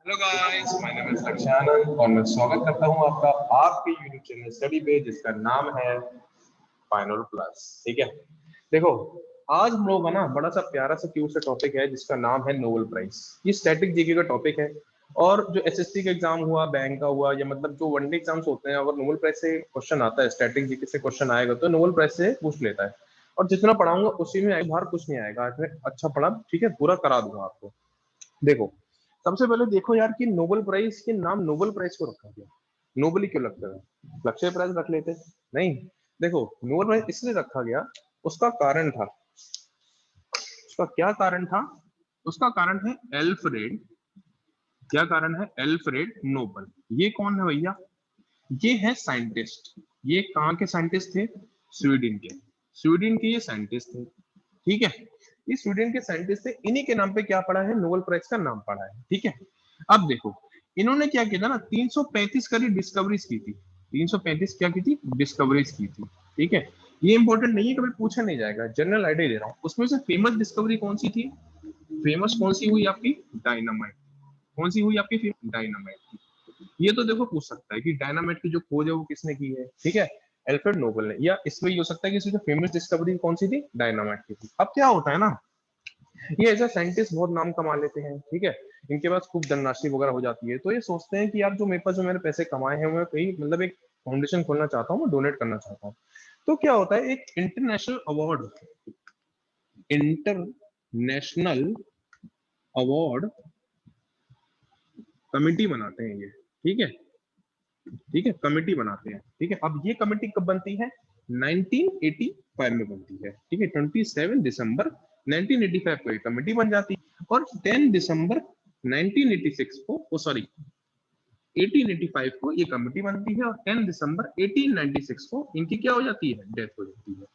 Hello guys, my name is Lakshyanand और मैं स्वागत करता हूं आपका आपके यूट्यूब चैनल स्टडी पे जिसका नाम है फाइनल प्लस। ठीक है, देखो आज हम लोग का ना बड़ा सा प्यारा सा क्यूट सा टॉपिक है जिसका नाम है नोबेल प्राइज। ये स्टैटिक जीके का टॉपिक है और जो एसएससी का एग्जाम हुआ, बैंक का हुआ, या मतलब जो वनडे एग्जाम्स होते हैं, अगर नोबेल प्राइज से क्वेश्चन आता है, स्टैटिक जीके से क्वेश्चन आएगा तो नोबेल प्राइज से पूछ लेता है। और जितना पढ़ाऊंगा उसी में बाहर कुछ नहीं आएगा, आज मैं अच्छा पढ़ा, ठीक है, पूरा करा दूंगा आपको। देखो, सबसे पहले देखो यार कि नोबेल प्राइज के नाम नोबेल प्राइज को रखा गया। नोबेल ही क्यों लगता है, लक्ष्य प्राइज रख लेते। नहीं, देखो नोबेल प्राइज इसलिए रखा गया, उसका कारण था। उसका क्या कारण था? उसका कारण है एल्फ्रेड। क्या कारण है? Alfred Nobel. ये कौन है भैया? ये है साइंटिस्ट। ये कहाँ के साइंटिस्ट थे? स्वीडन के। स्वीडन के ये साइंटिस्ट थे, ठीक है। ये स्वीडन के साइंटिस्ट थे, इन्हीं के नाम पे क्या पड़ा है? नोबेल प्राइज का नाम पड़ा है, ठीक है। अब देखो, इन्होंने क्या किया था ना, 335 करी डिस्कवरीज की थी। 335 क्या की थी? डिस्कवरीज की थी, ठीक है। ये इंपॉर्टेंट नहीं है, कभी पूछा नहीं जाएगा, जनरल आइडिया दे रहा हूँ। उसमें से फेमस डिस्कवरी कौन सी थी? फेमस कौन सी हुई आपकी? डायनामाइट। कौन सी हुई आपकी? डायनामाइट की। ये तो देखो पूछ सकता है कि डायनामाइट की जो खोज है वो किसने की है, ठीक है। एल्फ्रेड नोबेल ने। या इसमें ये हो सकता है कि इसकी जो फेमस डिस्कवरी कौन सी थी? डायनामाइट की थी। अब क्या होता है ना, ये ऐसा साइंटिस्ट बहुत नाम कमा लेते हैं, ठीक है। इनके पास खूब धनराशि वगैरह हो जाती है, तो ये सोचते हैं कि यार जो मेरे पास जो मैंने पैसे कमाए हैं, मैं कहीं मतलब एक फाउंडेशन खोलना चाहता हूँ, मैं डोनेट करना चाहता हूँ। तो क्या होता है, एक international award, international award committee बनाते हैं ये, ठीक है। ठीक है, कमेटी बनाते हैं, ठीक है। अब ये कमेटी कब बनती है? 1985 में बनती है, ठीक है। 27 दिसंबर 1985 को ये कमेटी बन जाती है और 10 दिसंबर 1986 को, सॉरी 1885 को ये कमेटी बनती है और 10 दिसंबर 1896 को इनकी क्या हो जाती है? डेथ हो जाती है,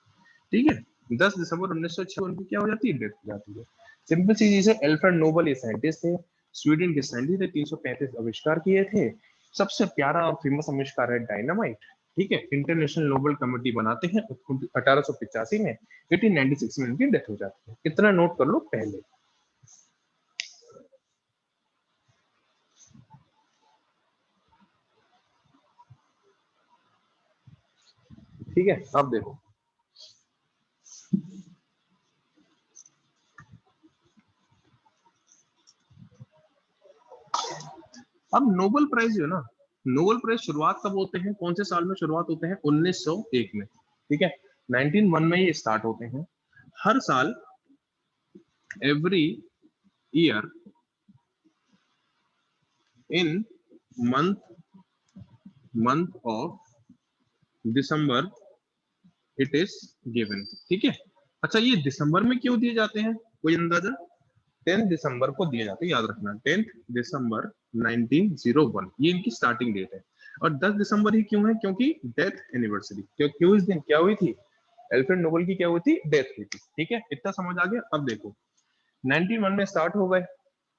ठीक है। 10 दिसंबर 1906 उनकी क्या हो जाती है? डेथ हो जाती है। सिंपल सी चीज है, एल्फ्रेड नोबेल ये साइंटिस्ट थे, स्वीडन के साइंटिस्ट थे, 335 आविष्कार किए थे। सबसे प्यारा और फेमस आविष्कार है डायनामाइट, ठीक है। इंटरनेशनल नोबेल कमेटी बनाते हैं 1885 में, 1896 में इनकी डेथ हो जाती है। इतना नोट कर लो पहले, ठीक है। अब देखो, अब नोबेल प्राइज जो है ना, नोबेल प्राइज शुरुआत कब होते हैं, कौन से साल में शुरुआत होते हैं? 1901 में, ठीक है। 1901 में ये स्टार्ट होते हैं। हर साल, every year, in month month of December it is given, ठीक है। अच्छा, ये दिसंबर में क्यों दिए जाते हैं, कोई अंदाजा? 10 दिसंबर को दिए जाते हैं, याद रखना, 10 दिसंबर 1901 ये इनकी स्टार्टिंग डेट है। और 10 दिसंबर ही क्यों है? क्योंकि डेथ एनिवर्सरी। क्यों इस दिन क्या हुई थी? एल्फ्रेड नोबेल की क्या हुई थी? डेथ हुई थी, ठीक है। इतना समझ आ गया। अब देखो, 1901 में स्टार्ट हो गए,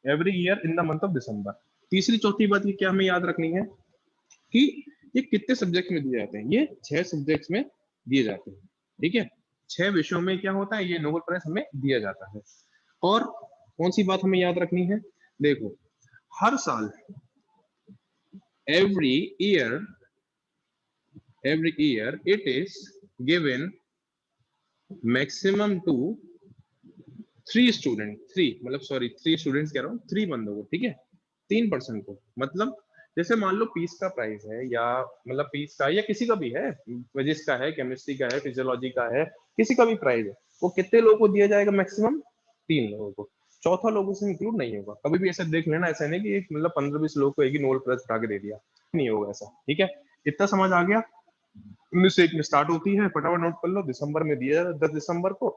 every year in the month of December. तीसरी चौथी बात ये क्या हमें याद रखनी है कि ये कितने सब्जेक्ट में दिए जाते हैं? ये 6 सब्जेक्ट्स में दिए जाते हैं, ठीक है। 6 विषयों में क्या होता है, ये नोबेल प्राइज हमें दिया जाता है। और कौन सी बात हमें याद रखनी है? देखो, हर साल, every year, it is given maximum to 3 student, 3 मतलब सॉरी 3 स्टूडेंट्स कह रहा हूँ, 3 बंदों को, ठीक है। 3% को, मतलब जैसे मान लो पीस का प्राइस है, या मतलब पीस का या किसी का भी है, फिजिक्स का है, केमिस्ट्री का है, फिजियोलॉजी का है, किसी का भी प्राइस है, वो कितने लोगों को दिया जाएगा? मैक्सिमम 3 लोगों को। चौथा लोग उसमें इंक्लूड नहीं होगा। कभी भी ऐसा देख लेना, ऐसा नहीं कि एक मतलब 15-20 लोग को एक ही नोबेल प्राइज उठा के दे दिया, नहीं होगा ऐसा, ठीक है। इतना समझ आ गया। 1901 में स्टार्ट होती है, फटाफट नोट कर लो, दिसंबर में दिया जाता है 10 दिसंबर को,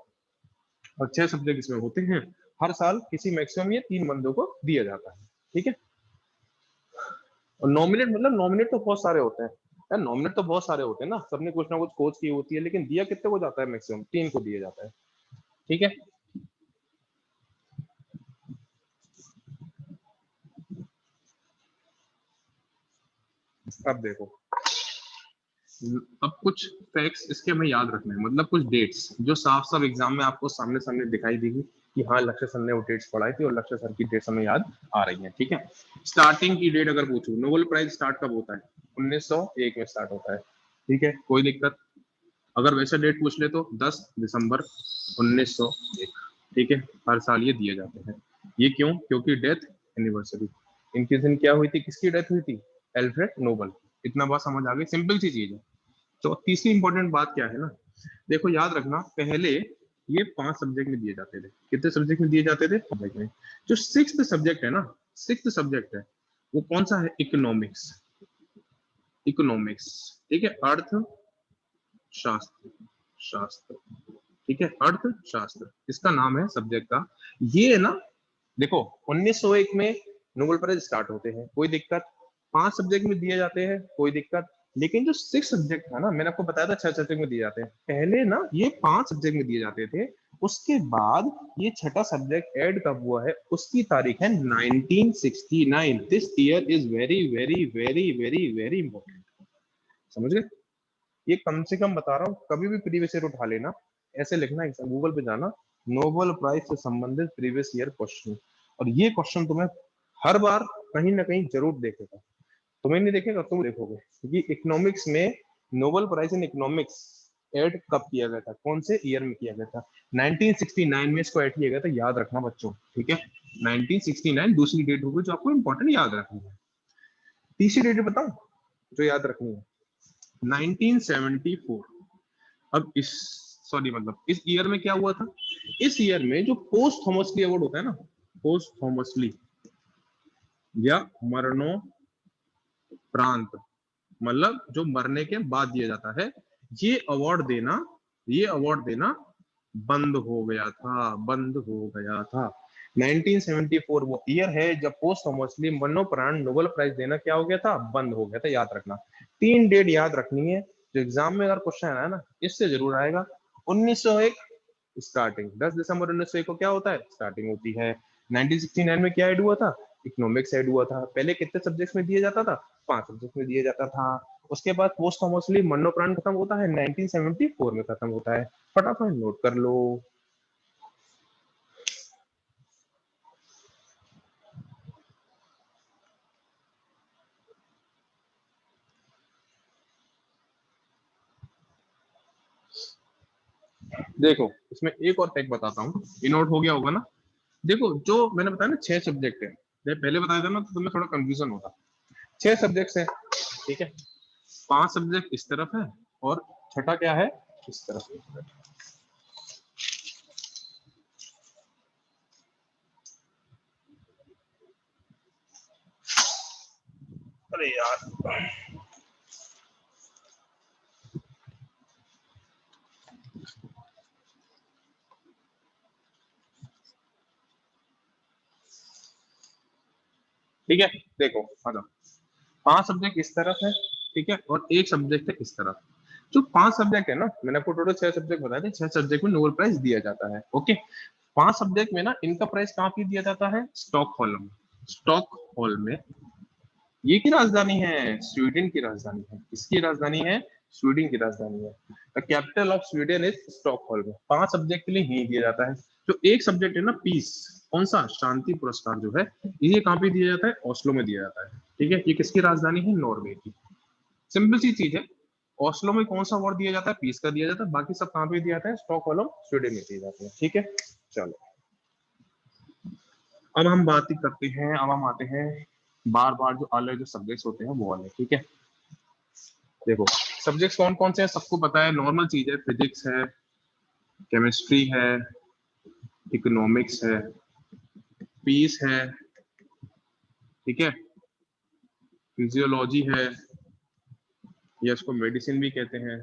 और 6 सब्जेक्ट इसमें होते हैं। हर साल किसी मैक्सिमम या 3 बंदों को दिया जाता है, ठीक है। और नॉमिनेट, मतलब नॉमिनेट तो बहुत सारे होते हैं यार, नॉमिनेट तो बहुत सारे होते हैं ना, सबने कुछ ना कुछ खोज की होती है, लेकिन दिया कितने को जाता है? मैक्सिमम 3 को दिया जाता है, ठीक है। अब देखो, अब कुछ फैक्ट्स इसके हमें याद रखने हैं, मतलब कुछ डेट्स जो साफ साफ एग्जाम में आपको सामने सामने दिखाई देगी, कि हाँ लक्ष्य सर ने वो डेट्स पढ़ाई थी और लक्ष्य सर की डेट्स हमें याद आ रही हैं, ठीक है। स्टार्टिंग की डेट अगर पूछूं, नोबेल प्राइज स्टार्ट कब होता है? 1901 में स्टार्ट होता है, ठीक है, कोई दिक्कत? अगर वैसा डेट पूछ ले तो 10 दिसंबर 1901, ठीक है, हर साल ये दिए जाते हैं। ये क्यों? क्योंकि डेथ एनिवर्सरी इनके दिन क्या हुई थी, किसकी डेथ हुई थी? Alfred Nobel. इतना बात समझ आ गई, सिंपल सी चीज है। तो तीसरी इंपॉर्टेंट बात क्या है ना, देखो याद रखना, पहले ये 5 सब्जेक्ट में दिए जाते थे। कितने सब्जेक्ट में दिए जाते थे? सब्जेक्ट में। जो सिक्स्थ सब्जेक्ट है ना, सिक्स्थ सब्जेक्ट है वो कौन सा है? इकोनॉमिक्स। इकोनॉमिक्स, ठीक है, अर्थ शास्त्र, शास्त्र, ठीक है, अर्थशास्त्र इसका नाम है सब्जेक्ट का। ये है ना, देखो 1901 में नोबेल प्राइज स्टार्ट होते हैं, कोई दिक्कत? 5 सब्जेक्ट में दिए जाते हैं, कोई दिक्कत? लेकिन जो 6 सब्जेक्ट था ना, मैंने आपको बताया था 6 सब्जेक्ट में दिए जाते हैं, पहले ना ये 5 सब्जेक्ट में दिए जाते थे, उसके बाद ये छठा सब्जेक्ट ऐड कब हुआ है, उसकी तारीख है 1969। This year is very very very very very important, समझ गए? ये कम से कम बता रहा हूँ, कभी भी प्रीवियस ईयर उठा लेना, ऐसे लिखना, गूगल पे जाना, नोबेल प्राइज से संबंधित प्रीवियस ईयर क्वेश्चन, और ये क्वेश्चन तुम्हें हर बार कहीं ना कहीं जरूर देखेगा। तुम्हें नहीं देखेगा, तुम देखोगे, क्योंकि इकोनॉमिक्स में Nobel prize in economics add कब किया गया था, कौन से ईयर में किया गया था? 1969 में इसको ऐड किया गया था, याद रखना बच्चों, ठीक है। 1969 दूसरी डेट होगी जो आपको इंपॉर्टेंट याद रखनी है। तीसरी डेट बताऊं जो याद रखनी है? 1974। अब इस, सॉरी मतलब इस ईयर में क्या हुआ था? इस ईयर में जो पोस्ट थॉमसली अवार्ड होता है ना, पोस्ट थॉमसली या मरणोपरांत, मतलब जो मरने के बाद दिया जाता है, ये अवार्ड देना, ये अवार्ड देना बंद हो गया था, बंद हो गया था। 1974 वो ईयर है जब पोस्ट थॉमसली मरणोपरांत नोबेल प्राइज देना क्या हो गया था? बंद हो गया था, याद रखना। 3 डेट याद रखनी है, जो एग्जाम में अगर क्वेश्चन आया ना, इससे जरूर आएगा। 1901 स्टार्टिंग, 10 दिसंबर 1901 को क्या होता है? स्टार्टिंग होती है। 1969 में क्या ऐड हुआ था? इकोनॉमिक्स ऐड हुआ था। पहले कितने सब्जेक्ट्स में दिया जाता था? 5 सब्जेक्ट में दिया जाता था। उसके बाद पोस्ट थॉमसली मरणोपरांत खत्म होता है 1974 में, खत्म होता है। फटाफट नोट कर लो। देखो इसमें एक और फैक्ट बताता हूँ, ये नोट हो गया होगा ना। देखो जो मैंने बताया ना 6 सब्जेक्ट है, जब पहले बताया था ना तो तुम्हें थोड़ा कंफ्यूजन होता। 6 सब्जेक्ट्स है, ठीक है, 5 सब्जेक्ट इस तरफ है और छठा क्या है? इस तरफ। अरे यार, ठीक है, देखो आ जाओ। 5 सब्जेक्ट इस तरफ है, ठीक है, और एक सब्जेक्ट है इस तरफ। जो 5 सब्जेक्ट है ना, मैंने आपको टोटल 6 सब्जेक्ट बताए थे, 6 सब्जेक्ट में नोबेल प्राइज दिया जाता है, ओके। 5 सब्जेक्ट में ना इनका प्राइज कहाँ पे दिया जाता है? स्टॉकहोल्म। स्टॉकहोल्म में, ये की राजधानी है? स्वीडन की राजधानी है। किसकी राजधानी है? स्वीडन की राजधानी है। The capital of Sweden is Stockholm. 5 subject के लिए ही दिया जाता है। जो एक सब्जेक्ट है ना, पीस, कौन सा? शांति पुरस्कार जो है, ये कहाँ पे दिया जाता है? ओस्लो में दिया जाता है, ठीक है। ये किसकी राजधानी है? नॉर्वे की। सिंपल सी चीज है। ओस्लो में कौन सा अवार्ड दिया जाता है? पीस का दिया जाता है। बाकी सब कहाँ पे दिया जाता है? स्टॉकहोल्म स्वीडन में दिए जाते हैं, ठीक है। चलो अब हम बात ही करते हैं, अब हम आते हैं बार बार जो अलग जो सब्जेक्ट्स होते हैं वो वाले, ठीक है। देखो सब्जेक्ट्स कौन कौन से हैं सबको पता है, नॉर्मल चीज है, फिजिक्स है, केमिस्ट्री है, इकोनॉमिक्स है, पीस है, ठीक है, फिजियोलॉजी है, या इसको मेडिसिन भी कहते हैं,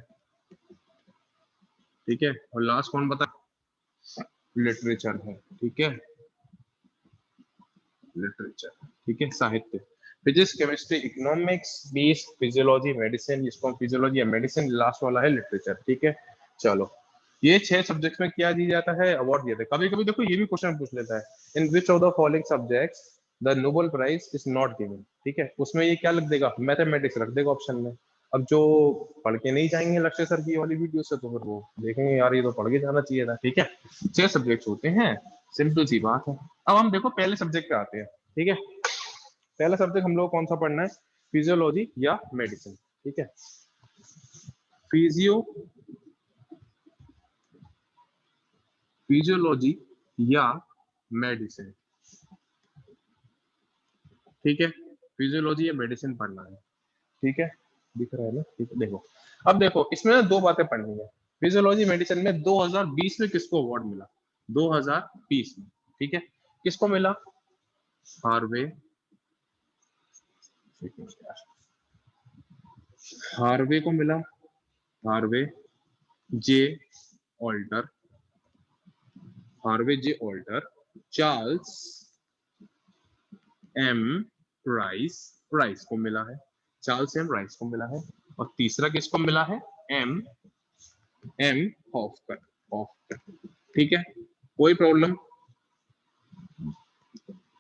ठीक है, और लास्ट कौन बता? लिटरेचर है, ठीक है, लिटरेचर, ठीक है, साहित्य। Physics, chemistry, economics, peace, physiology, medicine, जिसको हम फिजियोलॉजी या मेडिसिन, लास्ट वाला है लिटरेचर, ठीक है। चलो ये 6 सब्जेक्ट्स में क्या दिया जाता है? अवार्ड दिया जाता है। कभी कभी देखो ये भी क्वेश्चन पूछ लेता है, in which of the following subjects the Nobel prize is not given, ठीक है। उसमें ये क्या लग देगा? मैथमेटिक्स रख देगा ऑप्शन में। अब जो पढ़ के नहीं जाएंगे लक्ष्य सर की वाली वीडियो से, तो फिर वो देखेंगे यार ये तो पढ़ के जाना चाहिए था, ठीक है। 6 सब्जेक्ट्स होते हैं, सिंपल सी बात है। अब हम देखो पहले सब्जेक्ट पे आते हैं, ठीक है। पहला सब्जेक्ट हम लोग कौन सा पढ़ना है, फिजियोलॉजी या मेडिसिन, ठीक है। फिजियो फिजियोलॉजी या मेडिसिन, ठीक है। फिजियोलॉजी या मेडिसिन पढ़ना है, ठीक है। दिख रहा है ना, ठीक है। देखो अब देखो इसमें ना दो बातें पढ़नी है। फिजियोलॉजी मेडिसिन में 2020 में किसको अवार्ड मिला, 2020 में, ठीक है। किसको मिला, हार्वे, हार्वे को मिला, Harvey J Alter, Harvey J Alter, Charles M Rice, Rice को मिला है, चार्ल्स एम राइस को मिला है। और तीसरा किसको मिला है, एम एम हॉफकर, हॉफकर, ठीक है। कोई प्रॉब्लम।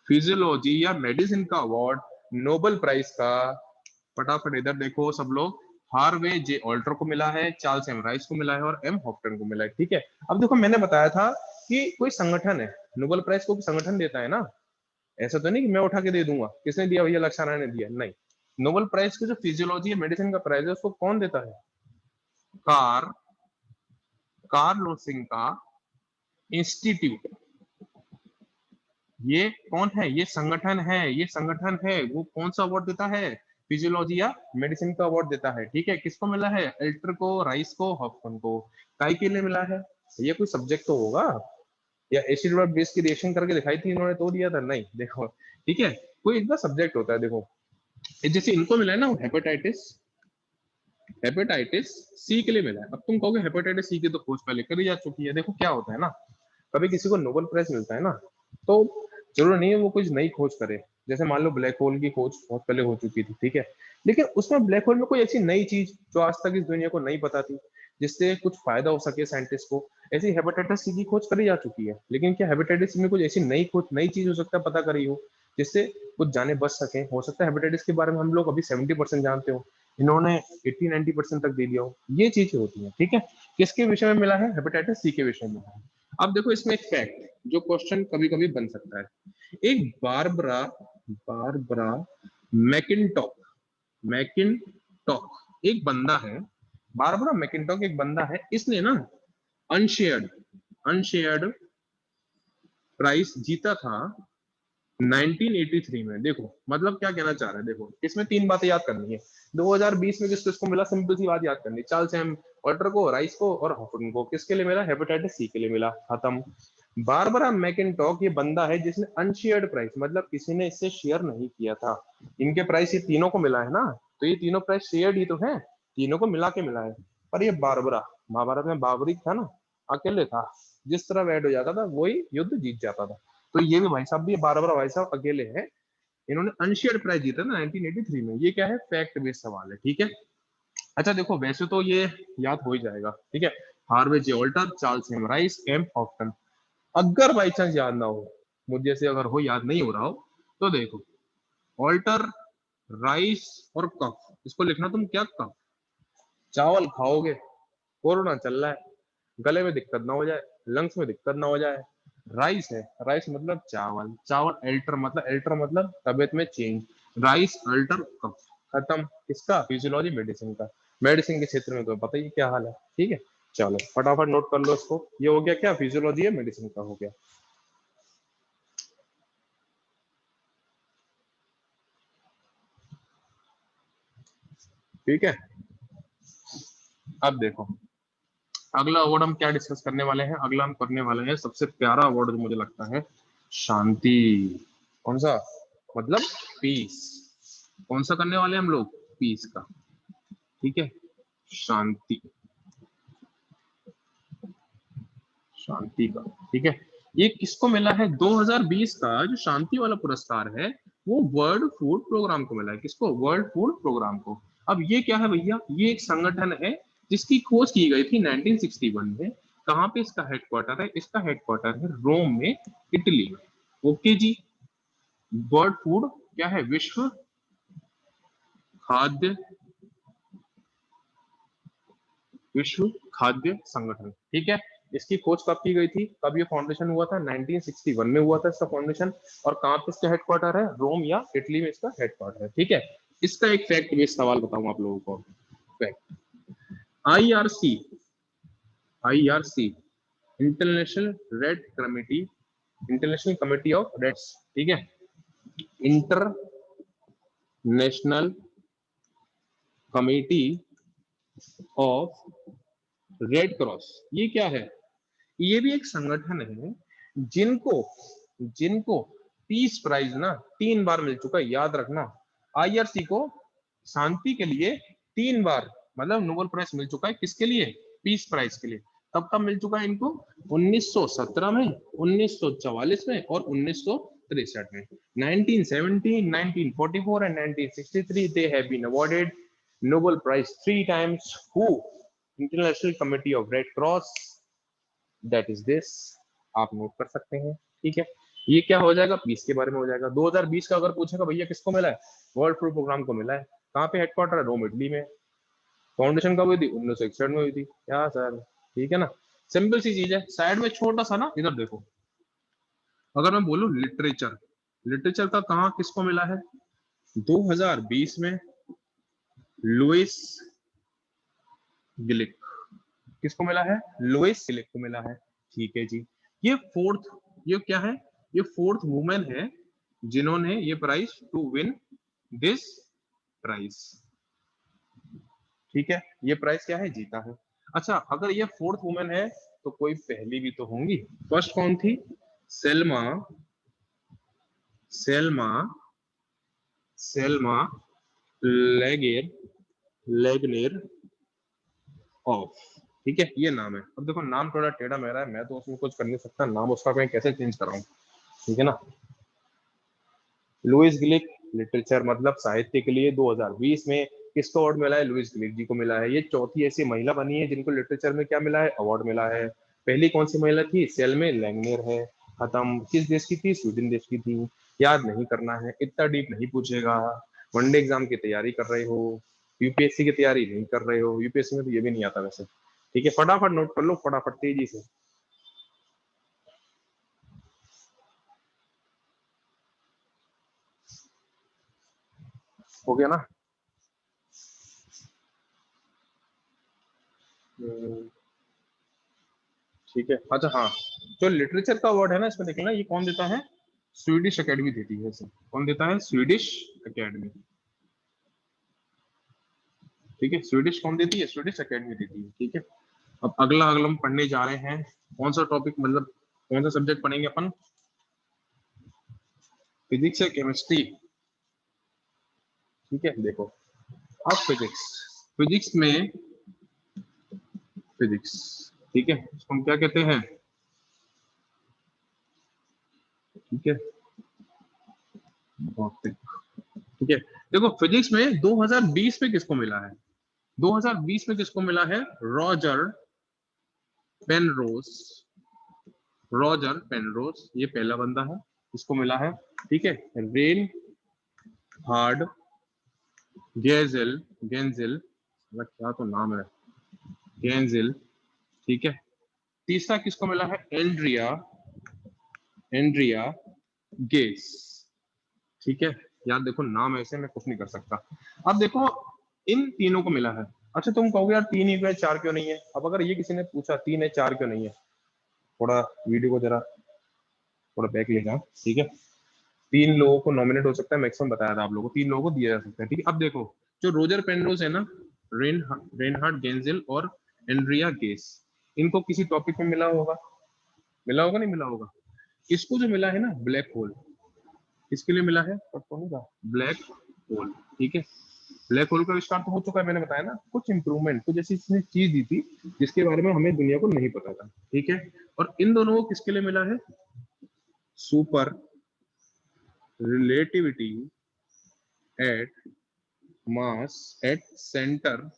फिजियोलॉजी या मेडिसिन का अवार्ड नोबेल प्राइज का, फटाफट इधर देखो सब लोग, हार्वे जे ऑल्टर को मिला है, चार्ल्स एम राइस को मिला है और एम हॉफटन को मिला है, ठीक है। अब देखो मैंने बताया था कि कोई संगठन है, नोबेल प्राइज को संगठन देता है ना, ऐसा तो नहीं कि मैं उठा के दे दूंगा, किसने दिया भैया, लक्षाना ने दिया, नहीं। नोबेल प्राइज को जो फिजियोलॉजी या मेडिसिन का प्राइज है उसको कौन देता है, कार कार्लोसिंग का इंस्टीट्यूट। ये कौन है, ये संगठन है, ये संगठन है, वो कौन सा अवार्ड देता है, फिजियोलॉजी या मेडिसिन का अवार्ड देता है, ठीक है। किसको मिला है, एल्टर को, राइस को, हॉफमैन को, काई के लिए मिला है, ये कोई सब्जेक्ट तो होगा, या एसिड और बेस की रिएक्शन करके दिखाई थी इन्होंने तो दिया था, नहीं। देखो ठीक है, कोई इनका सब्जेक्ट होता है। देखो जैसे इनको मिला है ना हेपेटाइटिस, हेपेटाइटिस सी के लिए मिला है। अब तुम कहोगे हेपेटाइटिस सी की तो खोज पहले करी जा चुकी है। देखो क्या होता है ना, कभी किसी को नोबेल प्राइज मिलता है ना, तो जरूर नहीं है वो कुछ नई खोज करे। जैसे मान लो ब्लैक होल की खोज बहुत पहले हो चुकी थी, ठीक है, लेकिन उसमें ब्लैक होल में कोई ऐसी नई चीज जो आज तक इस दुनिया को नहीं पता थी, जिससे कुछ फायदा हो सके साइंटिस्ट को, ऐसी हेपेटाइटिस सी की खोज करी जा चुकी है। लेकिन क्या हेपेटाइटिस सी में कुछ ऐसी नई खोज, नई चीज हो सकता है पता करी हो, जिससे कुछ जाने बच सके। हो सकता है हेपेटाइटिस के बारे में हम लोग अभी 70% जानते हो, इन्होंने 80-90% तक दे दिया हो, ये चीजें होती है, ठीक है। किसके विषय में मिला है, हेपेटाइटिस सी के विषय में। अब देखो इसमें एक फैक्ट जो क्वेश्चन कभी कभी बन सकता है, एक बारबरा बारबरा मैकिनटॉक, मैकिनटॉक एक बंदा है, बारबरा मैकिनटॉक एक बंदा है, इसने ना अनशेयर्ड अनशेयर्ड प्राइस जीता था 1983 में। देखो मतलब क्या कहना चाह रहे हैं, देखो इसमें तीन बातें याद करनी है। 2020 में किसको किसको मिला, सिंपल सी बात याद करनी है, चार्ल्स एम ऑल्टर को, राइस को और हॉफमैन को। किसके लिए मिला, हेपेटाइटिस सी के लिए मिला, खत्म। बारबरा मैकिनटॉक ये बंदा है जिसने अनशेयर्ड प्राइस, मतलब किसी ने इससे शेयर नहीं किया था, इनके प्राइस ये तीनों को मिला है ना, तो ये तीनों प्राइस शेयर्ड ही तो है, तीनों को मिला के मिला है। पर ये बारबरा, महाभारत में बाबरी था ना, अकेले था, जिस तरह ऐड हो जाता था वही युद्ध जीत जाता था। तो ये भी भाई साहब भी बारबरा भाई साहब अकेले हैं, इन्होंने अनशेयर्ड प्राइज जीता ना 1983 में। ये क्या है, फैक्ट बेस्ड सवाल है, ठीक है। अच्छा देखो वैसे तो ये याद हो ही जाएगा, ठीक है। Harvey J Alter, Charles M Rice, M Houghton. अगर बाई चांस याद ना हो, मुझे से अगर हो याद नहीं हो रहा हो, तो देखो ऑल्टर, राइस और कफ, इसको लिखना तुम क्या, कफ। चावल खाओगे, कोरोना चल रहा है, गले में दिक्कत ना हो जाए, लंग्स में दिक्कत ना हो जाए। राइस है, राइस मतलब चावल, चावल एल्टर मतलब तबियत में चेंज, राइस अल्टर कफ, खत्म। किसका, फिजियोलॉजी मेडिसिन का। मेडिसिन के क्षेत्र में तो पता ही क्या हाल है, ठीक है। चलो फटाफट नोट कर लो इसको, ये हो गया क्या, फिजियोलॉजी या मेडिसिन का हो गया। ठीक है। अब देखो अगला अवार्ड हम क्या डिस्कस करने वाले हैं, अगला हम करने वाले हैं सबसे प्यारा अवार्ड जो मुझे लगता है, शांति। कौन सा, मतलब पीस। कौन सा करने वाले हैं हम लोग, पीस का, ठीक है। शांति, शांति का, ठीक है। ये किसको मिला है, 2020 का जो शांति वाला पुरस्कार है वो वर्ल्ड फूड प्रोग्राम को मिला है। किसको, वर्ल्ड फूड प्रोग्राम को। अब ये क्या है भैया, ये एक संगठन है जिसकी खोज की गई थी 1961 में। कहाँ पे इसका हेडक्वार्टर है, इसका हेडक्वार्टर है रोम में, इटली में। ओके जी। वर्ल्ड फूड क्या है, विश्व खाद्य, विश्व खाद्य संगठन, ठीक है। इसकी खोज कब की गई थी, कब ये फाउंडेशन हुआ था, 1961 में हुआ था इसका फाउंडेशन। और कहाँ पे इसका हेडक्वार्टर है, रोम या इटली में इसका हेडक्वार्टर है। ठीक है, इसका एक फैक्ट बेस्ड सवाल बताऊं आप लोगों को। Fact, IRC, IRC international red committee, international committee of reds, ठीक है, international committee of red cross, ये क्या है, ये भी एक संगठन है जिनको जिनको पीस प्राइज ना 3 बार मिल चुका है, याद रखना। आईआरसी को शांति के लिए 3 बार मतलब नोबेल प्राइज मिल चुका है, किसके लिए, पीस प्राइज के लिए। कब कब मिल चुका है इनको, 1917 में, 1944 में और 1963 में। 1917, 1944 and 1963 they have been awarded Nobel Prize 3 times. Who? International Committee of Red Cross, that is this, आप नोट कर सकते हैं। ठीक है, ये क्या हो जाएगा, पीस के बारे में हो जाएगा। 2020 का अगर पूछेगा भैया किसको मिला है, वर्ल्ड फूड प्रोग्राम को मिला है। कहाँ पे हेडक्वार्टर है, रोम इटली में। फाउंडेशन कब हुई थी, 1961 में हुई थी। क्या सर, ठीक है ना, सिंपल सी चीज है। साइड में छोटा सा ना, इधर देखो, अगर मैं बोलूं लिटरेचर, लिटरेचर का कहाँ किसको मिला है, 2020 में लुइस गिलिक, किसको मिला है, लुइस गिलिक को मिला है। ठीक है जी, ये फोर्थ, ये क्या है, ये फोर्थ वुमेन है जिन्होंने ये prize to win this prize. ठीक है, ये प्राइज क्या है, जीता है। अच्छा, अगर ये फोर्थ वुमेन है तो कोई पहली भी तो होंगी। फर्स्ट कौन थी, सेल्मा, सेल्मा, सेल्मा लेगेर, लेगनेर ऑफ। ठीक है, ये नाम है। अब देखो नाम थोड़ा टेढ़ा मेरा है, मैं तो उसमें कुछ कर नहीं सकता, नाम उसका मैं कैसे चेंज कर रहा हूँ। ठीक है ना, लुइस गिलिक, लिटरेचर मतलब साहित्य के लिए 2020 में किसको अवार्ड मिला है, लुइस गिलिक जी को मिला है। ये चौथी ऐसी महिला बनी है जिनको लिटरेचर में क्या मिला है, अवार्ड मिला है। पहली कौन सी महिला थी, सेल्मे लैंगनेर है। खत्म। किस देश की थी, स्वीडन देश की थी। याद नहीं करना है, इतना डीप नहीं पूछेगा। वनडे एग्जाम की तैयारी कर रहे हो, यूपीएससी की तैयारी नहीं कर रहे हो, यूपीएससी में तो ये भी नहीं आता वैसे। ठीक है, फटाफट नोट कर लो, फटाफट तेजी से। हो गया ना। ठीक है, अच्छा हाँ, जो लिटरेचर का अवार्ड है ना, इसमें देखना ये कौन देता है, स्वीडिश एकेडमी देती है इसे। कौन देता है, स्वीडिश एकेडमी। ठीक है, स्वीडिश कौन देती है, स्वीडिश एकेडमी देती है। ठीक है, अब अगला अगला हम पढ़ने जा रहे हैं, कौन सा टॉपिक, मतलब कौन सा सब्जेक्ट पढ़ेंगे अपन, फिजिक्स या केमिस्ट्री। ठीक है, देखो अब फिजिक्स, फिजिक्स में, फिजिक्स, ठीक है, इसको हम क्या कहते हैं, ठीक है, भौतिक। ठीक है, देखो फिजिक्स में 2020 में किसको मिला है, 2020 में किसको मिला है, रॉजर पेनरोज, रॉजर पेनरोज, ये पहला बंदा है, इसको मिला है। ठीक है, रेन हार्ड गेजेल, गेंजिल, क्या तो नाम है, गेंजिल। ठीक है, तीसरा किसको मिला है, एंड्रिया, एंड्रिया गेस। ठीक है, यार देखो नाम ऐसे मैं कुछ नहीं कर सकता। अब देखो इन तीनों को मिला है। अच्छा तुम कहोगे यार तीन ही क्यों है, चार क्यों नहीं है। अब अगर ये किसी ने पूछा तीन है चार क्यों नहीं है, थोड़ा वीडियो को जरा थोड़ा बैक ले जाओ। ठीक है, तीन लोगों को नॉमिनेट हो सकता है, मैक्सिमम बताया था आप लोगों को, तीन लोगों को दिया जा सकता है। ठीक है, अब देखो जो रोजर पेनरोज है ना, रेनहार्ड गेंजिल और एंड्रिया गेस, इनको किसी टॉपिक में मिला होगा, मिला होगा नहीं मिला होगा। इसको जो मिला है ना ब्लैक होल, किसके लिए मिला है, ब्लैक होल। ठीक है, ब्लैक होल का आविष्कार तो हो चुका है, मैंने बताया ना, कुछ इंप्रूवमेंट कुछ ऐसी इसने चीज दी थी जिसके बारे में हमें दुनिया को नहीं पता था। ठीक है, और इन दोनों को किसके लिए मिला है, super relativity at mass at centre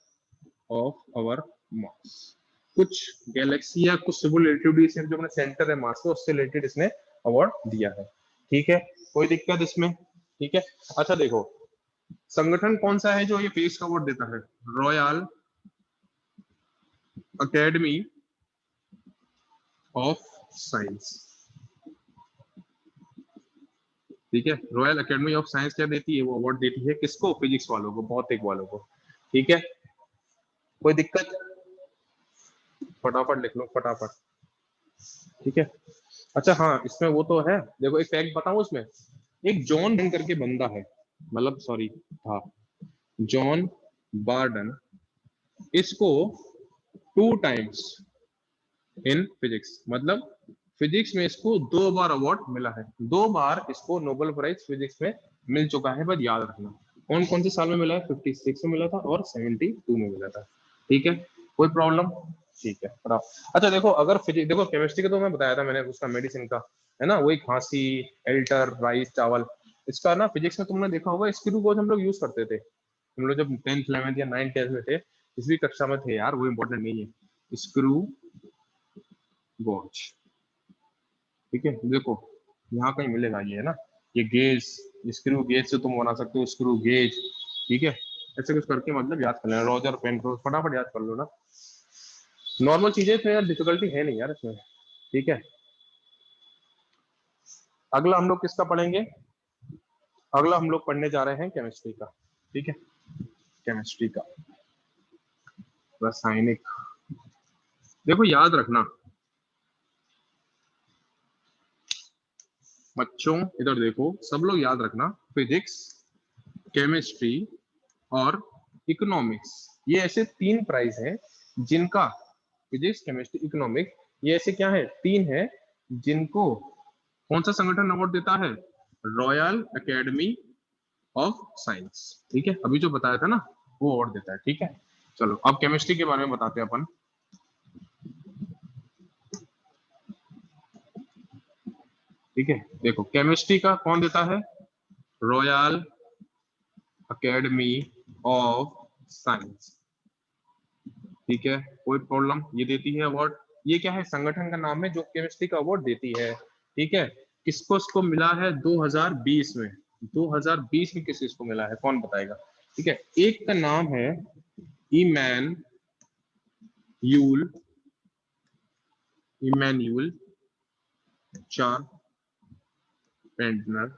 of our mass. कुछ गैलेक्सी या कुछ सिंपल रिलेटिविटी से जो अपने सेंटर है मास के, उससे रिलेटेड इसने अवार्ड दिया है। ठीक है, कोई दिक्कत इसमें। ठीक है, अच्छा देखो संगठन कौन सा है जो ये फिजिक्स का अवार्ड देता है, रॉयल अकेडमी ऑफ साइंस, ठीक है। रॉयल एकेडमी ऑफ साइंस क्या देती है, वो अवार्ड देती है किसको, फिजिक्स वालों को, भौतिक वालों को, ठीक है। कोई दिक्कत, फटाफट लिख लो फटाफट, ठीक है। अच्छा हाँ, इसमें वो तो है, देखो एक फैक्ट बताऊं इसमें, एक जॉन डन करके बंदा है, मतलब सॉरी था, जॉन बार्डन, इसको 2 टाइम्स इन फिजिक्स, मतलब फिजिक्स में इसको 2 बार अवार्ड मिला है, 2 बार इसको नोबेल प्राइज फिजिक्स में मिल चुका है, बस याद रखना। कौन कौन से साल में मिला है, 56 में मिला था और 72 में मिला था, ठीक है। कोई प्रॉब्लम, ठीक है बताओ। अच्छा देखो, अगर फिजिक्स, देखो केमिस्ट्री का तो मैं बताया था मैंने, उसका मेडिसिन का है ना, वही खांसी, एल्टर, राइस, चावल, इसका ना फिजिक्स में तुमने देखा होगा, स्क्रू गॉज हम लोग यूज करते थे, हम लोग जब 10th 11th या 9th 10th में थे, इसी कक्षा में थे यार, वो इंपॉर्टेंट नहीं है, स्क्रू गॉज, ठीक है। देखो यहाँ कहीं मिलेगा ये, है ना, ये गेज, स्क्रू गेज से तुम बना सकते हो स्क्रू गेज, ठीक है। ऐसे कुछ करके मतलब याद कर लेना, रोजर पेनरोज फटाफट याद कर लो ना, नॉर्मल चीजें तो यार, डिफिकल्टी है नहीं यार इसमें, ठीक है। अगला हम लोग किसका पढ़ेंगे, अगला हम लोग पढ़ने जा रहे हैं केमिस्ट्री का, ठीक है, केमिस्ट्री का रासायनिक। देखो याद रखना बच्चों, इधर देखो सब लोग याद रखना, फिजिक्स, केमिस्ट्री और इकोनॉमिक्स, ये ऐसे 3 प्राइज हैं जिनका, फिजिक्स केमिस्ट्री इकोनॉमिक्स, ये ऐसे क्या है, 3 है जिनको कौन सा संगठन अवार्ड देता है, रॉयल एकेडमी ऑफ साइंस, ठीक है, अभी जो बताया था ना वो अवार्ड देता है, ठीक है। चलो अब केमिस्ट्री के बारे में बताते हैं अपन, ठीक है। देखो केमिस्ट्री का कौन देता है, रॉयल एकेडमी ऑफ साइंस, ठीक है। कोई प्रॉब्लम, ये देती है अवार्ड, ये क्या है, संगठन का नाम है जो केमिस्ट्री का अवार्ड देती है, ठीक है। किसको इसको मिला है 2020 में, 2020 में किस किसको मिला है, कौन बताएगा, ठीक है। एक का नाम है इमैन यूल, इमैन्यूल चार पेंटनर,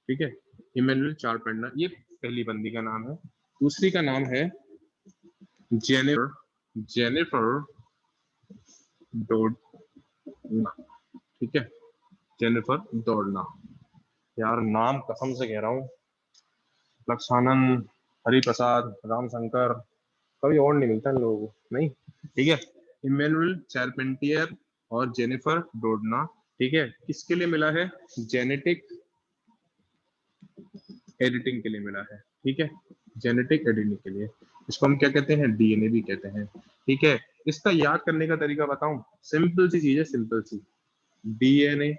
ठीक है, इमैनुअल चारपेंटर, ये पहली बंदी का नाम है। दूसरी का नाम है जेनिफर, जेनिफर डोडना, ठीक है, जेनिफर डोडना, यार नाम कसम से कह रहा हूँ, लक्षानंद, हरि प्रसाद, राम शंकर, कभी और नहीं मिलता इन लोगों को, नहीं, ठीक है। इमैनुअल चारपेंटियर और जेनिफर डोडना, ठीक है, किसके लिए मिला है, जेनेटिक एडिटिंग के लिए मिला है, ठीक है, जेनेटिक एडिटिंग के लिए, इसको हम क्या कहते हैं, डीएनए भी कहते हैं, ठीक है। इसका याद करने का तरीका बताऊं, सिंपल सी चीज है, सिंपल सी, डीएनए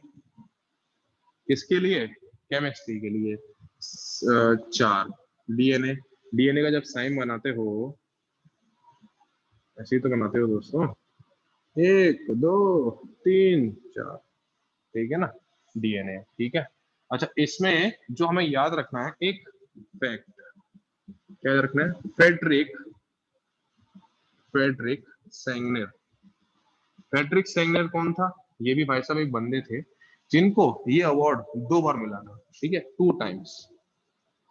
किसके लिए, केमिस्ट्री के लिए, 4 डीएनए, डीएनए का जब साइन बनाते हो, ऐसे ही तो बनाते हो दोस्तों, 1 2 3 4, ठीक है ना, डीएनए, ठीक है। अच्छा इसमें जो हमें याद रखना है एक फैक्ट, क्या याद रखना है, फेडरिक, फेडरिक सेंगनर, फेडरिक सेंगनर कौन था, ये भी भाई साहब एक बंदे थे जिनको ये अवार्ड 2 बार मिला था, ठीक है, 2 टाइम्स,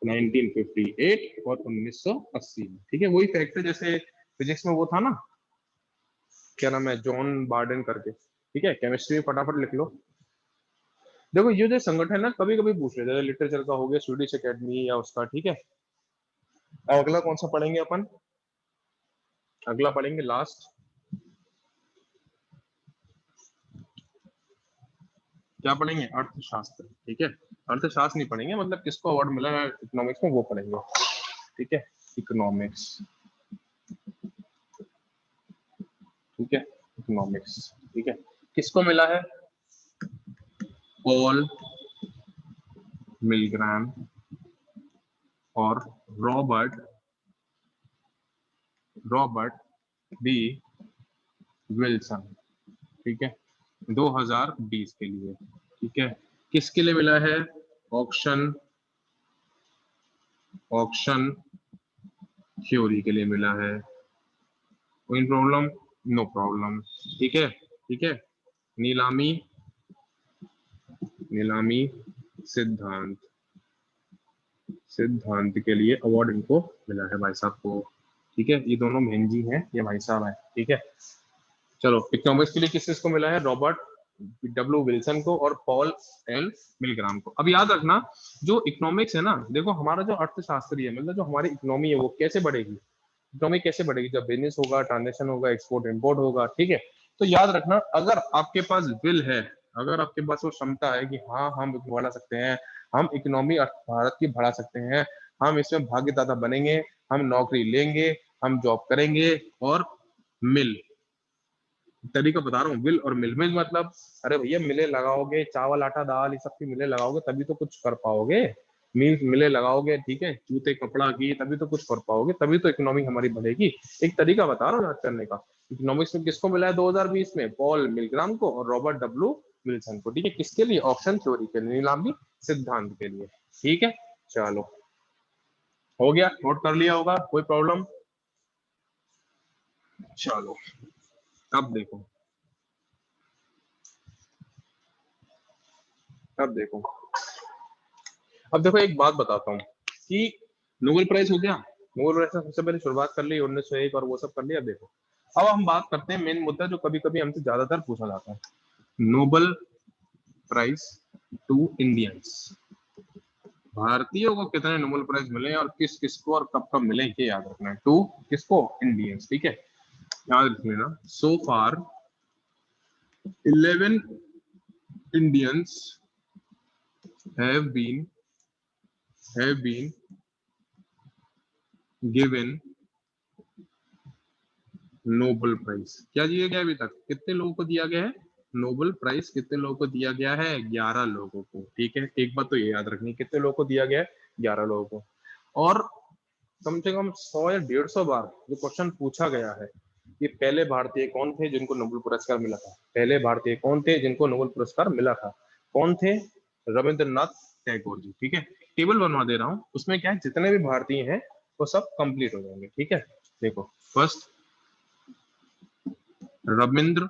1958 और 1980 में, ठीक है। वही फैक्ट है जैसे फिजिक्स में वो था ना, क्या नाम है, जॉन बार्डन करके, ठीक है। केमिस्ट्री में फटाफट लिख लो। देखो ये जो संगठन है ना, कभी कभी पूछ लेते हैं, लिटरेचर का हो गया स्वीडिश एकेडमी या उसका, ठीक है। अब अगला कौन सा पढ़ेंगे अपन, अगला पढ़ेंगे लास्ट, क्या पढ़ेंगे, अर्थशास्त्र, ठीक है। अर्थशास्त्र नहीं पढ़ेंगे, मतलब किसको अवार्ड मिला है इकोनॉमिक्स में वो पढ़ेंगे, ठीक है, इकोनॉमिक्स, ठीक है, इकोनॉमिक्स, ठीक है। किसको मिला है, पॉल मिलग्राम और रॉबर्ट, रॉबर्ट बी विल्सन, ठीक है, 2020 के लिए, ठीक है। किसके लिए मिला है, ऑक्शन, ऑक्शन थ्योरी के लिए मिला है, कोई प्रॉब्लम, नो प्रॉब्लम। ठीक है, ठीक है। नीलामी, नीलामी सिद्धांत, सिद्धांत के लिए अवार्ड इनको मिला है भाई साहब को। ठीक है, ये दोनों बहन जी हैं, ये भाई साहब हैं। ठीक है, चलो इकोनॉमिक्स के लिए किस किस को मिला है? रॉबर्ट डब्ल्यू विल्सन को और पॉल एल मिलग्राम को। अब याद रखना, जो इकोनॉमिक्स है ना, देखो हमारा जो अर्थशास्त्री है, मतलब जो हमारी इकोनॉमी है, वो कैसे बढ़ेगी? इकोनॉमी कैसे बढ़ेगी? जब बिजनेस होगा, ट्रांजेक्शन होगा, एक्सपोर्ट इंपोर्ट होगा। ठीक है, तो याद रखना, अगर आपके पास विल है, अगर आपके पास वो क्षमता है कि हाँ हम बढ़ा सकते हैं, हम इकोनॉमी भारत की बढ़ा सकते हैं, हम इसमें भागीदाता बनेंगे, हम नौकरी लेंगे, हम जॉब करेंगे। और मिल, तरीका बता रहा हूँ, विल और मिल। मिल मतलब, अरे भैया मिले लगाओगे, चावल आटा दाल ये सब की मिले लगाओगे तभी तो कुछ कर पाओगे। मील मिले लगाओगे, ठीक है, जूते कपड़ा की, तभी तो कुछ कर पाओगे, तभी तो इकोनॉमी हमारी बढ़ेगी। एक तरीका बता रहा हूँ याद करने का। इकोनॉमिक्स में किसको मिला है 2020 में? पॉल मिलग्राम को और रॉबर्ट डब्ल्यू विल्सन को। ठीक है, किसके लिए? ऑप्शन थ्योरी के लिए, नीलामी सिद्धांत के लिए। ठीक है, चलो हो गया, नोट कर लिया होगा, कोई प्रॉब्लम? चलो अब देखो, अब देखो, अब देखो एक बात बताता हूँ कि नोबेल प्राइज हो गया, नोबेल प्राइज से सबसे पहले शुरुआत कर ली 1901 और वो सब कर लिया। अब देखो, अब हम बात करते हैं मेन मुद्दा जो कभी कभी हमसे ज्यादातर पूछा जाता है। नोबेल प्राइज टू इंडियंस, भारतीयों को कितने नोबेल प्राइज मिले और किस किस को और कब कब मिले, ये याद रखना है। टू किसको? इंडियंस। ठीक है, याद रख लेना। So far 11 Indians have been given Nobel prize. क्या दिया गया अभी तक? कितने लोगों को दिया गया है नोबेल प्राइज? कितने लोगों को दिया गया है? 11 लोगों को। ठीक है, एक बात तो ये याद रखनी, कितने लोगों को दिया गया है? 11 लोगों को। और कम से कम 100 या 150 बार जो क्वेश्चन पूछा गया है, ये पहले भारतीय कौन थे जिनको नोबेल पुरस्कार मिला था? पहले भारतीय कौन थे जिनको नोबेल पुरस्कार मिला था? कौन थे? रविंद्रनाथ टैगोर जी। ठीक है, टेबल बनवा दे रहा हूँ, उसमें क्या है, जितने भी भारतीय हैं वो सब कंप्लीट हो जाएंगे। ठीक है, देखो, फर्स्ट रविंद्र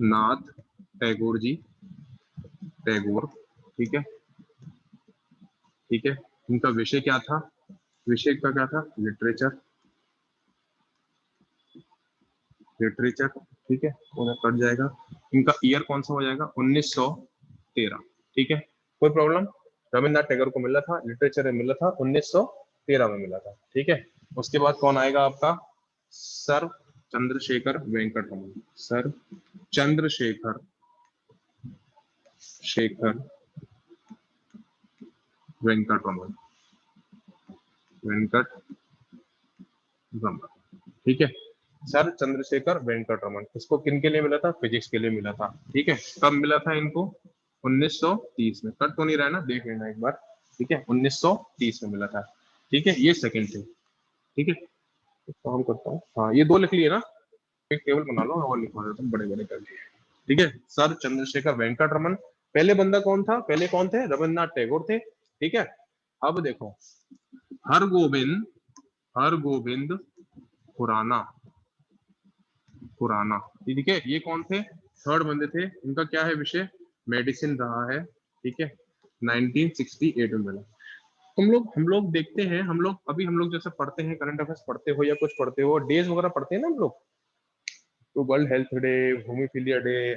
नाथ टैगोर जी, टैगोर। ठीक है, ठीक है। इनका विषय क्या था? विषय का क्या था? Literature, literature. ठीक है, उन्हें कट जाएगा। इनका ईयर कौन सा हो जाएगा? 1913। ठीक है, कोई प्रॉब्लम? रविन्द्रनाथ टैगोर को मिला था, लिटरेचर में मिला था 1913 में मिला था। ठीक है, उसके बाद कौन आएगा आपका? Sir Chandrasekhar Venkata Raman, sir Chandrasekhar Shekhar Venkata Raman, Venkata Raman. ठीक है, सर चंद्रशेखर वेंकट रमन। इसको किन के लिए मिला था? फिजिक्स के लिए मिला था। ठीक है, कब मिला था इनको? 1930 में। कट तो नहीं रहा ना, देख लेना एक बार। ठीक है, 1930 में मिला था। ठीक है, ये सेकंड थे। ठीक है, एक काम करता हूँ, हाँ ये दो लिख लिए ना, एक टेबल बना लो और लिखवा देता हूँ, बड़े बड़े कर लिए। ठीक है, सर चंद्रशेखर वेंकट रमन। पहले बंदा कौन था? पहले कौन थे? रविन्द्रनाथ टैगोर थे। ठीक है, अब देखो, हरगोविंद, हरगोविंद खुराना, खुराना। ठीक है, ये कौन थे? थर्ड बंदे थे। इनका क्या है विषय? मेडिसिन रहा है। ठीक है, 1968 में मिला। हम लोग देखते हैं, हम लोग जैसे पढ़ते हैं, करंट अफेयर्स पढ़ते हो या कुछ पढ़ते हो, डेज वगैरह पढ़ते हैं ना हम लोग, तो world health day, haemophilia day,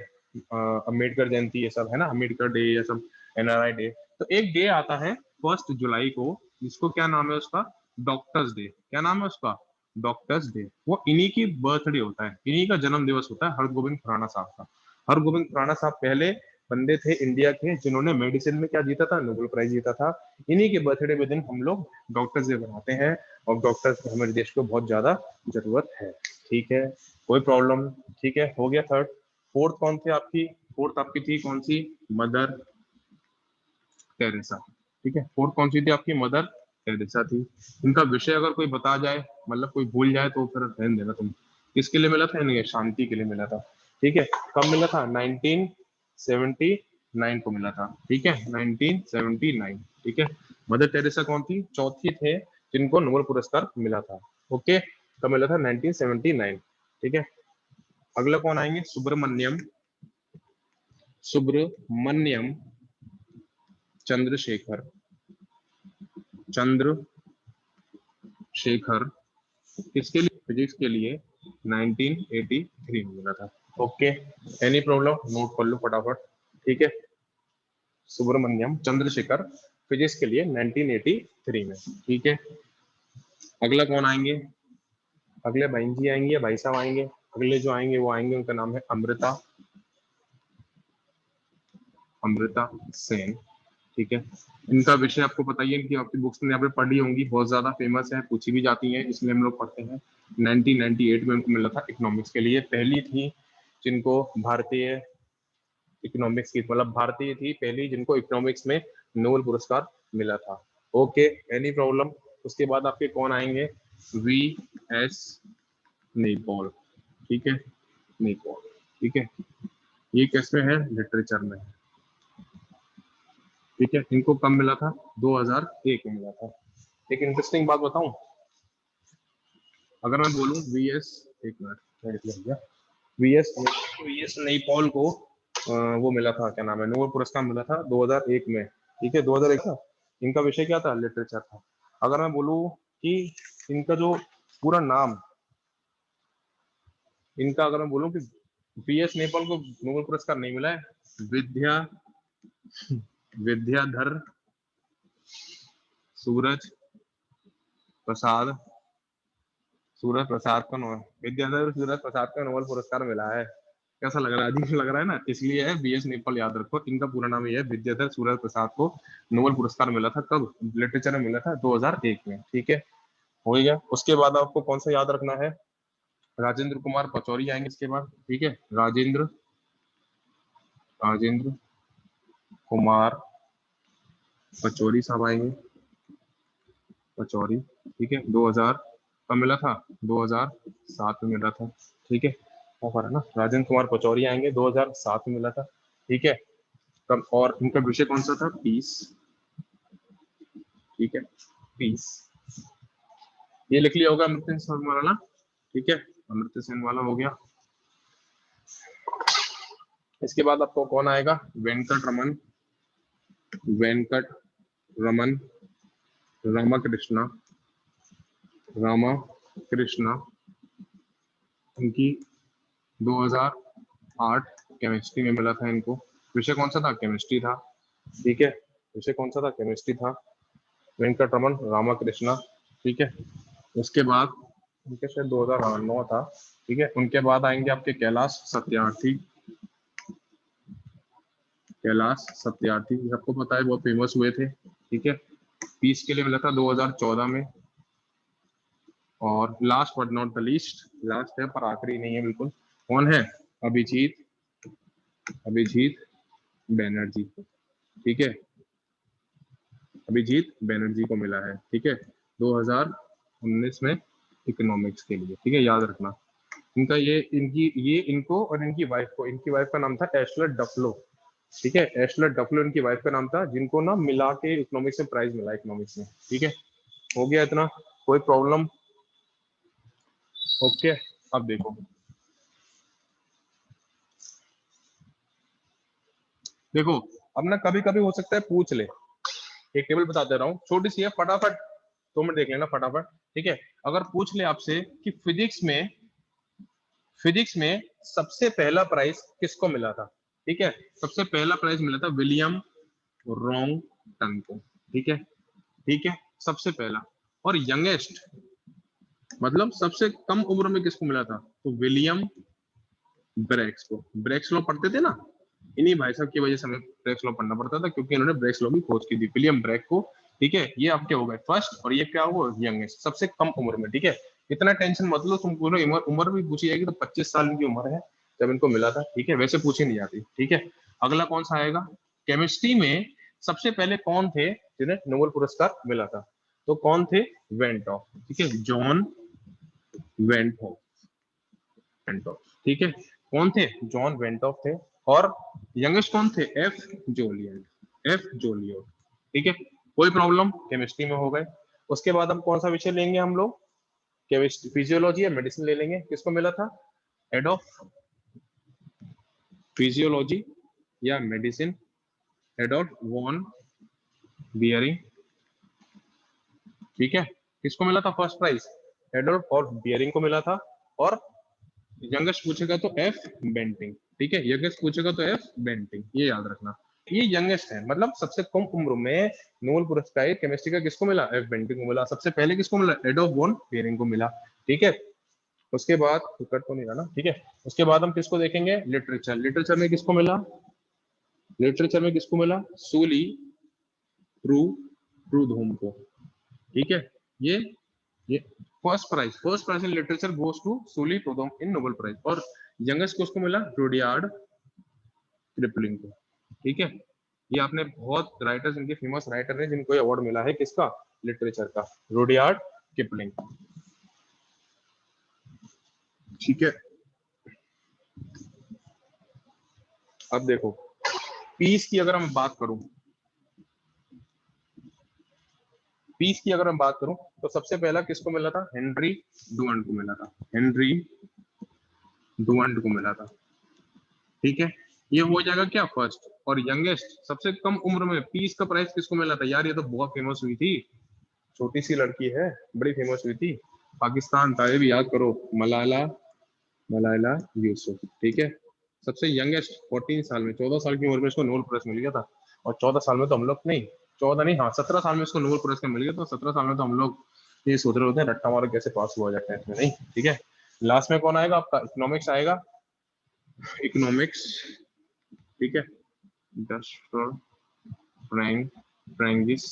Ambedkar Jayanti, ये सब है ना, अम्बेडकर डे, ये सब एनआरआई डे। तो एक डे आता है 1 जुलाई को, जिसको क्या नाम है उसका? Doctors day. क्या नाम है उसका? Doctors day. वो इन्हीं की बर्थडे होता है, इन्हीं का जन्म दिवस होता है, हरगोविंद खुराना साहब का। हरगोविंद खुराना साहब पहले बंदे थे इंडिया के जिन्होंने मेडिसिन में क्या जीता था? नोबेल प्राइज जीता था। इन्हीं के बर्थडे के दिन हम लोग डॉक्टर्स डे बनाते हैं, और डॉक्टर्स की हमारे देश को बहुत ज्यादा जरूरत है। ठीक है, कोई प्रॉब्लम? ठीक है, हो गया थर्ड। फोर्थ कौन थे आपकी? फोर्थ आपकी थी कौन सी? Mother Teresa. ठीक है, फोर्थ कौन सी थी आपकी? मदर टेरेसा थी। इनका विषय अगर कोई बता जाए, मतलब कोई भूल जाए, तो फिर ध्यान देना तुम। किसके लिए मिला था? इन्हें शांति के लिए मिला था। ठीक है, कब मिला था? 1979 को मिला था। ठीक है, 1979। ठीक है, मदर टेरेसा कौन थी? चौथी थे जिनको नोबेल पुरस्कार मिला था। ओके, कब मिला था? 1979। ठीक है, अगला कौन आएंगे? सुब्रमण्यम सुब्रमण्यम चंद्रशेखर चंद्रशेखर किसके लिए? फिजिक्स के लिए 1983 में मिला था। Okay, any problem? नोट कर लो फटाफट। ठीक है, सुब्रमण्यम चंद्रशेखर फिजिक्स के लिए 1983 में। ठीक है, अगला कौन आएंगे? अगले बहन जी आएंगे या भाई साहब आएंगे? अगले जो आएंगे वो आएंगे, उनका नाम है अमृता अमृता सेन। ठीक है, इनका विषय आपको पता ही है, इनकी आपकी बुक्स में यहाँ पे पढ़ी होंगी, बहुत ज्यादा फेमस है, पूछी भी जाती है, इसलिए हम लोग पढ़ते हैं। 1998 में उनको मिला था इकोनॉमिक्स के लिए, पहली थी जिनको भारतीय इकोनॉमिक्स की, मतलब भारतीय थी पहली जिनको इकोनॉमिक्स में नोबेल पुरस्कार मिला था। Okay, any problem? उसके बाद आपके कौन आएंगे? V S Naipaul. ठीक है, नैपॉल। ठीक है, ये कैसे है? लिटरेचर में। ठीक है, इनको कब मिला था? 2001 में मिला था। एक इंटरेस्टिंग बात बताऊं, अगर मैं बोलूं वी एस, एक मिनट, वी एस नैपॉल को वो मिला था, क्या नाम है, नोबेल पुरस्कार मिला था 2001 में। ठीक है, 2001 था। इनका विषय क्या था? लिटरेचर था। अगर मैं बोलूं कि इनका जो पूरा नाम, इनका अगर मैं बोलूं कि वी एस नैपॉल को नोबेल पुरस्कार नहीं मिला है, विद्याधर सूरज प्रसाद विद्याधर सूरज प्रसाद का नोबेल पुरस्कार मिला है। कैसा लग रहा है? अजीब लग रहा है ना? इसलिए है बी एस नैपॉल, याद रखो, इनका पूरा नाम ये है, विद्याधर सूरज प्रसाद को नोबेल पुरस्कार मिला था। कब? लिटरेचर में मिला था 2001 में। ठीक है, हो गया। उसके बाद आपको कौन सा याद रखना है? राजेंद्र कुमार पचौरी आएंगे इसके बाद। ठीक है, राजेंद्र कुमार पचौरी साहब आएंगे, पचौरी। ठीक है, 2000 कब मिला था? 2007 में मिला था। ठीक है, वो ना, राजेंद्र कुमार पचौरी आएंगे, 2007 में मिला था। ठीक है, कब? और इनका विषय कौन सा था? पीस। ठीक है, पीस। ये लिख लिया होगा, अमृता सेन वाला ना। ठीक है, अमृता सेन वाला हो गया। इसके बाद आपको कौन आएगा? वेंकट रमन रामा कृष्णा इनकी 2008 केमिस्ट्री में मिला था इनको। विषय कौन सा था? केमिस्ट्री था। ठीक है, विषय कौन सा था? केमिस्ट्री था। वेंकट रमन रामाकृष्णा। ठीक है, उसके बाद उनके शायद 2009 था। ठीक है, उनके बाद आएंगे आपके कैलाश सत्यार्थी, सबको पता है, बहुत फेमस हुए थे। ठीक है, पीस के लिए मिला था 2014 में। और last but not the least, last है पर आखिरी नहीं है बिल्कुल, कौन है? अभिजीत बैनर्जी। ठीक है, अभिजीत बैनर्जी को मिला है। ठीक है, 2019 में इकोनॉमिक्स के लिए। ठीक है, याद रखना। इनका ये इनको और इनकी वाइफ का नाम था एशलर डफलो। ठीक है, एशलर डफलो इनकी वाइफ का नाम था, जिनको ना मिला के इकोनॉमिक्स में प्राइज मिला इकोनॉमिक्स में। ठीक है, हो गया इतना? कोई प्रॉब्लम? ओके, अब देखो, अब ना कभी कभी हो सकता है पूछ ले। एक टेबल बता दे रहा हूँ, छोटी सी है, फटाफट 2 मिनट देख लेना फटाफट। ठीक है, अगर पूछ ले आपसे कि फिजिक्स में सबसे पहला प्राइज किसको मिला था? ठीक है, सबसे पहला प्राइज मिला था विलियम रॉन्गटन को। ठीक है, ठीक है, सबसे पहला। और यंगेस्ट, मतलब सबसे कम उम्र में किसको मिला था? तो विलियम ब्रैक्स को। ब्रैक्स लॉ पढ़ते थे ना, इन्हीं भाई साहब की वजह से हमें ब्रैक्स लॉ पढ़ना पड़ता था, क्योंकि इन्होंने ब्रैक्स लॉ की खोज की थी, विलियम ब्रैक को। ठीक है, ये आपके हो गए फर्स्ट, और ये क्या हुआ? यंगेस्ट, सबसे कम उम्र में। ठीक है, इतना टेंशन मत लो, तुम पूरा उम्र भी पूछी जाएगी तो 25 साल की उम्र है जब इनको मिला था। ठीक है, वैसे पूछी नहीं जाती। ठीक है, अगला कौन सा आएगा? केमिस्ट्री में सबसे पहले कौन थे जिन्हें नोबेल पुरस्कार मिला था? तो कौन थे? वेंटॉफ। ठीक है, जॉन वेंटॉफ। ठीक है, कौन थे? जॉन वेंटॉफ थे। और यंगेस्ट कौन थे? F Joliet. ठीक है, कोई प्रॉब्लम? केमिस्ट्री में हो गए। उसके बाद हम कौन सा विषय लेंगे हम लोग? केमिस्ट्री, फिजियोलॉजी या मेडिसिन ले लेंगे, किसको मिला था? एडोल्फ फिजियोलॉजी या मेडिसिन, एडोल्फ वॉन बियरिंग। ठीक है, किसको मिला था फर्स्ट प्राइज? एडोल्फ और बियरिंग को मिला था। और यंगेस्ट पूछेगा तो एफ बेंटिंग। ठीक है, यंगेस्ट पूछेगा तो एफ बेंटिंग, ये याद रखना। ये यंगेस्ट है, मतलब सबसे कम उम्र में नोबेल पुरस्कार केमिस्ट्री का किसको मिला? एफ बेंटिंग को मिला। सबसे पहले किसको मिला? एडोल्फ वॉन बियरिंग को मिला। ठीक है, उसके बाद कट तो नहीं रहा ना, ठीक है। उसके बाद हम किसको देखेंगे? लिटरेचर। लिटरेचर में किसको मिला? लिटरेचर में किसको मिला? सूली प्रूधोम को। ठीक है, ये first prize in literature goes to Sully Prudhomme in Nobel prize. और यंगेस्ट को उसको मिला? रुडियार्ड किपलिंग को। ठीक है, ये आपने बहुत राइटर्स, इनके फेमस राइटर हैं जिनको अवार्ड मिला है, किसका? लिटरेचर का, रुडियार्ड किपलिंग। ठीक है, अब देखो पीस की अगर मैं बात करूं, पीस की अगर मैं बात करूं तो सबसे पहला किसको मिला था? हेनरी डुअंट को मिला था। हेनरी डुअंट को मिला था। ठीक है, ये हो जाएगा क्या? फर्स्ट। और यंगेस्ट सबसे कम उम्र में पीस का प्राइज किसको मिला था? यार ये तो बहुत फेमस हुई थी, छोटी सी लड़की है, बड़ी फेमस हुई थी, पाकिस्तान था, ये भी याद करो, मलाला मलाला यूसुफ। ठीक है, सबसे यंगेस्ट 14 साल में, 14 साल की उम्र में इसको नोबेल पुरस्कार मिल गया था। और 14 साल में तो हम लोग नहीं, 14 नहीं, हाँ 17 साल में इसको नोबेल पुरस्कार मिल गया। तो 17 साल में तो हम लोग ये सोच रहे होते हैं रट्टा मारो कैसे पास हुआ जाता है इसमें, नहीं। ठीक है, लास्ट में कौन आएगा आपका? इकोनॉमिक्स आएगा, इकोनॉमिक्स। ठीक है, डस्टर फ्रैंक फ्रैंगिस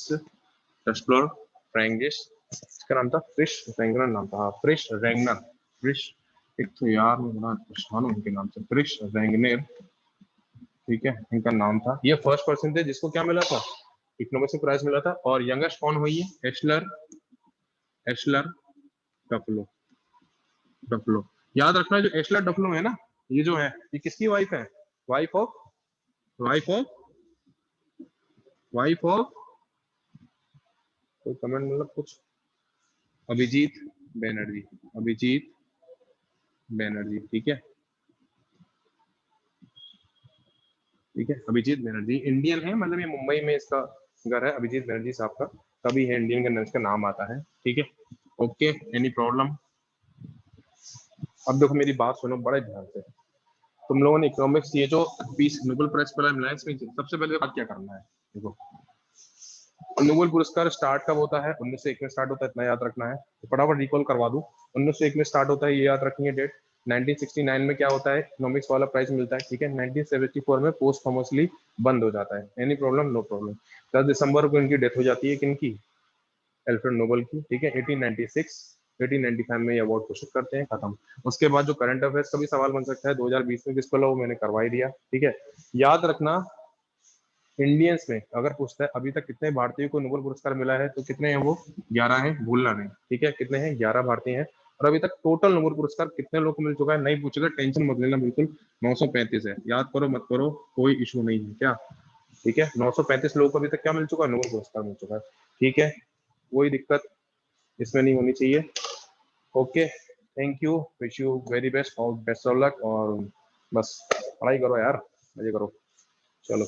डस्टर फ्रैंगिस, इसका नाम था फ्रिश रैंगनर, नाम था, हाँ फ्रिश रैंगनर। फ्रिश, एक तो यार मैं बड़ा परेशान हूँ इनके नाम से, फ्रिश रैंगनेर। ठीक है, इनका नाम था। ये फर्स्ट पर्सन थे जिसको क्या मिला था? इकोनॉमिक्स में प्राइज मिला था। और यंगेस्ट कौन हुई है? एशलर एशलर डफलो डफलो। याद रखना, जो एशलर डफलो है ना, ये जो है ये किसकी वाइफ है? Wife of wife of wife of कोई कमेंट मतलब कुछ, अभिजीत बैनर्जी। अभिजीत बैनर्जी। ठीक है, ठीक है, अभिजीत बैनर्जी इंडियन है, मतलब ये मुंबई में इसका घर है, अभिजीत बैनर्जी साहब का, तभी है इंडियन के अंदर इसका नाम आता है। ठीक है, ओके, एनी प्रॉब्लम? अब देखो मेरी बात सुनो बड़े ध्यान से। तुम लोगों ने इकोनॉमिक्स, ये जो 20 नोबेल प्राइज पर मिला है, इसमें सबसे पहले बात क्या करना है? देखो, नोबेल पुरस्कार स्टार्ट कब होता है? 1901 में स्टार्ट होता है, इतना याद रखना है। तो फटाफट रिकॉल करवा दूं, 1901 में स्टार्ट होता है, ये याद रखेंगे डेट। 1969 में क्या होता है? इकोनॉमिक्स वाला प्राइज मिलता है। ठीक है, 1974 में पोस्टफॉर्मसली बंद हो जाता है। Any problem? No problem. 10 दिसंबर को इनकी डेथ हो जाती है, किनकी? एल्फ्रेड नोबेल की। ठीक है, 1896 1895 में ये अवार्ड घोषित करते हैं, खत्म। उसके बाद जो करंट अफेयर्स का भी सवाल बन सकता है 2020 में किसको लो, मैंने करवा ही दिया। ठीक है, याद रखना, इंडियंस में अगर पूछता है अभी तक कितने भारतीयों को नोबेल पुरस्कार मिला है, तो कितने हैं वो? 11 हैं, भूलना नहीं। ठीक है, कितने हैं? 11 भारतीय हैं। और अभी तक टोटल नोबेल पुरस्कार कितने लोगों को मिल चुका है? नहीं पूछेगा, टेंशन मत लेना बिल्कुल, 935 है। याद करो मत करो, कोई इशू नहीं है क्या? ठीक है, 935 लोगों को अभी तक क्या मिल चुका है? नोबेल पुरस्कार मिल चुका है। ठीक है, कोई दिक्कत इसमें नहीं होनी चाहिए। Okay, thank you, wish you very best और बेस्ट ऑफ लक। और बस पढ़ाई करो यार, मजे करो, चलो।